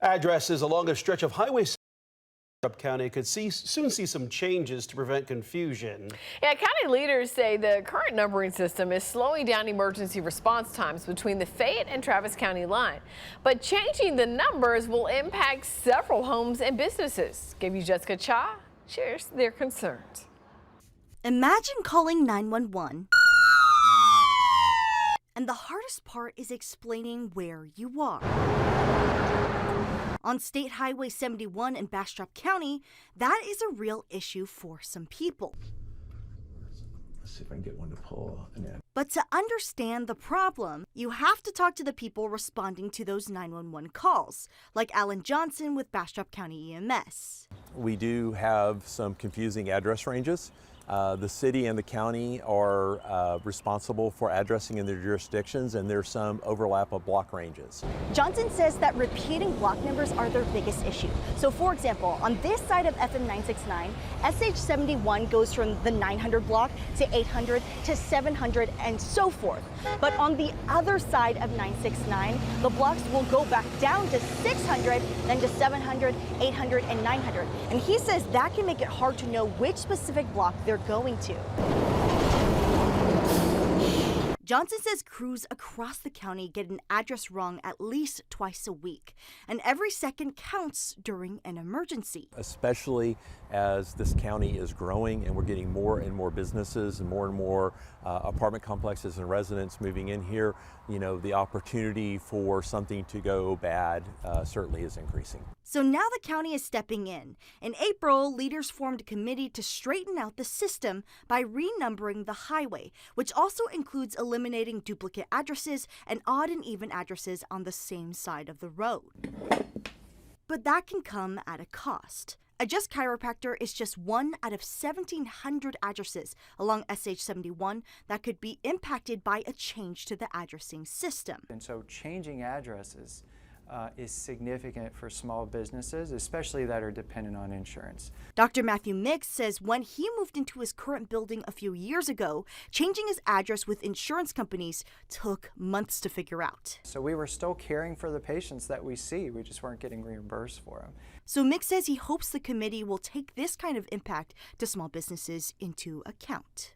Addresses along a stretch of highway Bastrop County could soon see some changes to prevent confusion. Yeah, county leaders say the current numbering system is slowing down emergency response times between the Fayette and Travis County line. But changing the numbers will impact several homes and businesses. KVUE Jessica Cha shares their concerns. Imagine calling 911, and the hardest part is explaining where you are. On State Highway 71 in Bastrop County, that is a real issue for some people. Let's see if I can get one to pull. But to understand the problem, you have to talk to the people responding to those 911 calls, like Alan Johnson with Bastrop County EMS. We do have some confusing address ranges. The city and the county are responsible for addressing in their jurisdictions, and there's some overlap of block ranges. Johnson says that repeating block numbers are their biggest issue. So for example, on this side of FM 969, SH71 goes from the 900 block to 800 to 700 and so forth. But on the other side of 969, the blocks will go back down to 600, then to 700, 800, and 900. And he says that can make it hard to know which specific block they're going to. Johnson says crews across the county get an address wrong at least twice a week, and every second counts during an emergency. Especially as this county is growing and we're getting more and more businesses and more apartment complexes and residents moving in here, you know, the opportunity for something to go bad certainly is increasing. So now the county is stepping in. In April, leaders formed a committee to straighten out the system by renumbering the highway, which also includes eliminating duplicate addresses and odd and even addresses on the same side of the road. But that can come at a cost. A Just Chiropractor is just one out of 1,700 addresses along SH71 that could be impacted by a change to the addressing system. And so changing addresses is significant for small businesses, especially that are dependent on insurance. Dr. Matthew Mix says when he moved into his current building a few years ago, changing his address with insurance companies took months to figure out. So we were still caring for the patients that we see, we just weren't getting reimbursed for them. So Mix says he hopes the committee will take this kind of impact to small businesses into account.